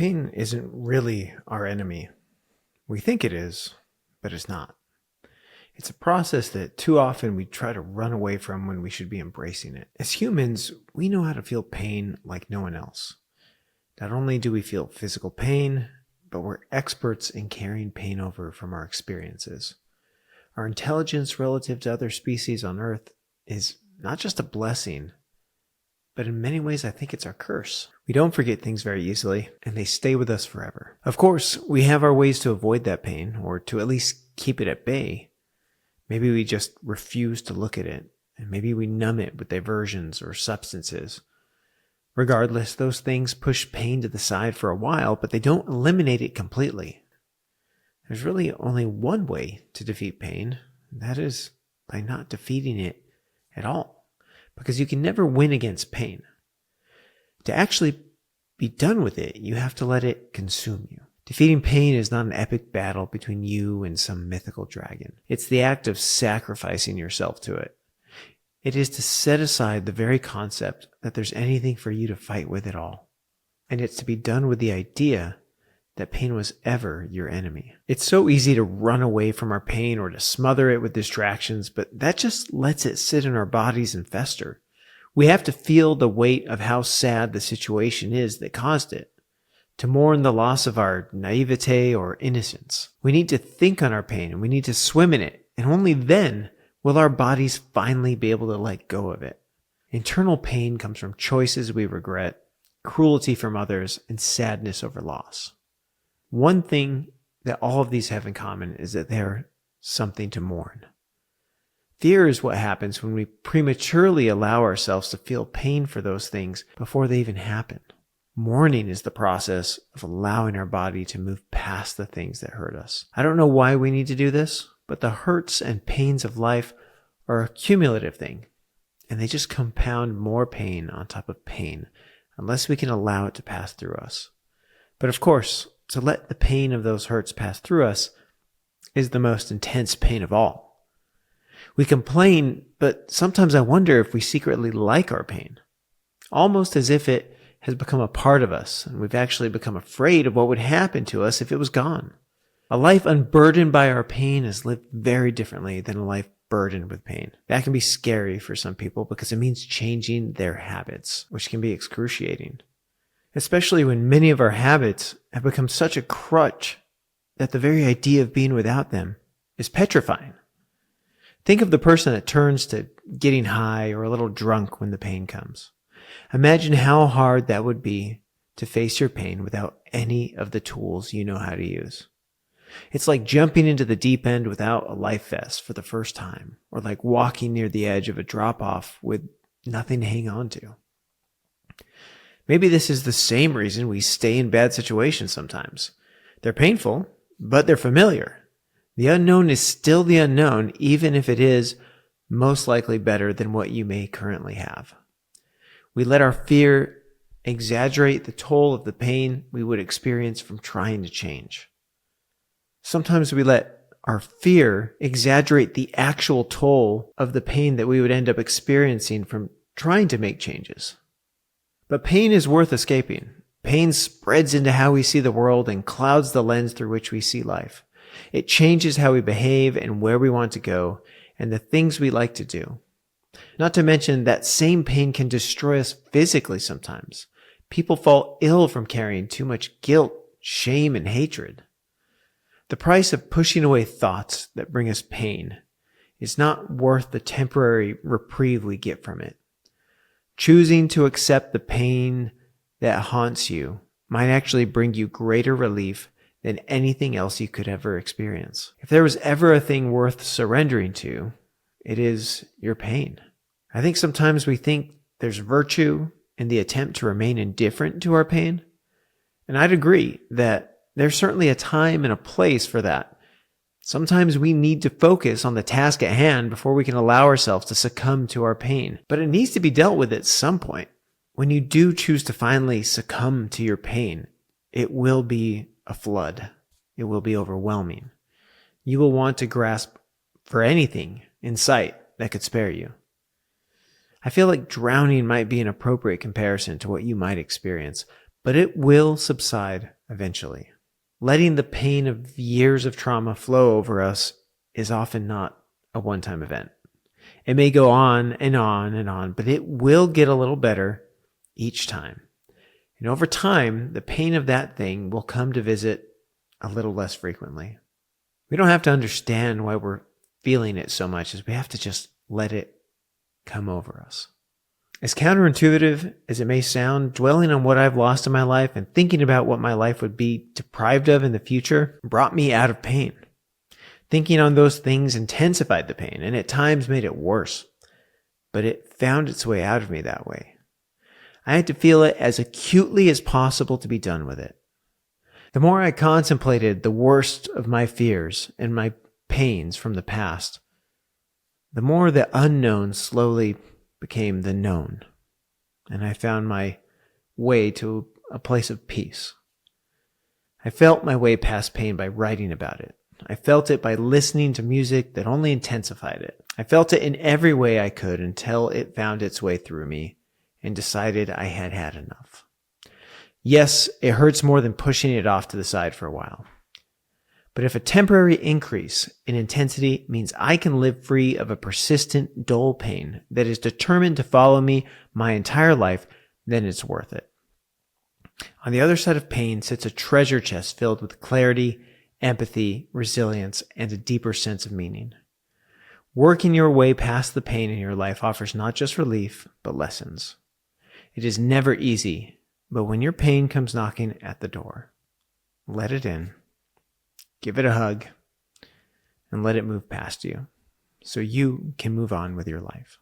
Pain isn't really our enemy. We think it is, but it's not. It's a process that too often we try to run away from when we should be embracing it. As humans, we know how to feel pain like no one else. Not only do we feel physical pain, but we're experts in carrying pain over from our experiences. Our intelligence relative to other species on Earth is not just a blessing, but in many ways I think it's our curse. We don't forget things very easily, and they stay with us forever. Of course, we have our ways to avoid that pain, or to at least keep it at bay. Maybe we just refuse to look at it, and maybe we numb it with diversions or substances. Regardless, those things push pain to the side for a while, but they don't eliminate it completely. There's really only one way to defeat pain, and that is by not defeating it at all. Because you can never win against pain. To actually be done with it, you have to let it consume you. Defeating pain is not an epic battle between you and some mythical dragon. It's the act of sacrificing yourself to it. It is to set aside the very concept that there's anything for you to fight with at all. And it's to be done with the idea that pain was ever your enemy. It's so easy to run away from our pain or to smother it with distractions, but that just lets it sit in our bodies and fester. We have to feel the weight of how sad the situation is that caused it, to mourn the loss of our naivete or innocence. We need to think on our pain and we need to swim in it, and only then will our bodies finally be able to let go of it. Internal pain comes from choices we regret, cruelty from others, and sadness over loss. One thing that all of these have in common is that they're something to mourn. Fear is what happens when we prematurely allow ourselves to feel pain for those things before they even happen. Mourning is the process of allowing our body to move past the things that hurt us. I don't know why we need to do this, but the hurts and pains of life are a cumulative thing, and they just compound more pain on top of pain unless we can allow it to pass through us. But of course, to let the pain of those hurts pass through us is the most intense pain of all. We complain, but sometimes I wonder if we secretly like our pain, almost as if it has become a part of us, and we've actually become afraid of what would happen to us if it was gone. A life unburdened by our pain is lived very differently than a life burdened with pain. That can be scary for some people because it means changing their habits, which can be excruciating. Especially when many of our habits have become such a crutch that the very idea of being without them is petrifying. Think of the person that turns to getting high or a little drunk when the pain comes. Imagine how hard that would be to face your pain without any of the tools you know how to use. It's like jumping into the deep end without a life vest for the first time, or like walking near the edge of a drop-off with nothing to hang on to. Maybe this is the same reason we stay in bad situations sometimes. They're painful, but they're familiar. The unknown is still the unknown, even if it is most likely better than what you may currently have. We let our fear exaggerate the toll of the pain we would experience from trying to change. Sometimes we let our fear exaggerate the actual toll of the pain that we would end up experiencing from trying to make changes. But pain is worth escaping. Pain spreads into how we see the world and clouds the lens through which we see life. It changes how we behave and where we want to go and the things we like to do. Not to mention that same pain can destroy us physically sometimes. People fall ill from carrying too much guilt, shame, and hatred. The price of pushing away thoughts that bring us pain is not worth the temporary reprieve we get from it. Choosing to accept the pain that haunts you might actually bring you greater relief than anything else you could ever experience. If there was ever a thing worth surrendering to, it is your pain. I think sometimes we think there's virtue in the attempt to remain indifferent to our pain. And I'd agree that there's certainly a time and a place for that. Sometimes we need to focus on the task at hand before we can allow ourselves to succumb to our pain. But it needs to be dealt with at some point. When you do choose to finally succumb to your pain, it will be a flood. It will be overwhelming. You will want to grasp for anything in sight that could spare you. I feel like drowning might be an appropriate comparison to what you might experience, but it will subside eventually. Letting the pain of years of trauma flow over us is often not a one-time event. It may go on and on and on, but it will get a little better each time. And over time, the pain of that thing will come to visit a little less frequently. We don't have to understand why we're feeling it so much as we have to just let it come over us. As counterintuitive as it may sound, dwelling on what I've lost in my life and thinking about what my life would be deprived of in the future brought me out of pain. Thinking on those things intensified the pain and at times made it worse, but it found its way out of me that way. I had to feel it as acutely as possible to be done with it. The more I contemplated the worst of my fears and my pains from the past, the more the unknown slowly became the known, and I found my way to a place of peace. I felt my way past pain by writing about it. I felt it by listening to music that only intensified it. I felt it in every way I could until it found its way through me and decided I had had enough. Yes, it hurts more than pushing it off to the side for a while. But if a temporary increase in intensity means I can live free of a persistent, dull pain that is determined to follow me my entire life, then it's worth it. On the other side of pain sits a treasure chest filled with clarity, empathy, resilience, and a deeper sense of meaning. Working your way past the pain in your life offers not just relief, but lessons. It is never easy, but when your pain comes knocking at the door, let it in. Give it a hug and let it move past you so you can move on with your life.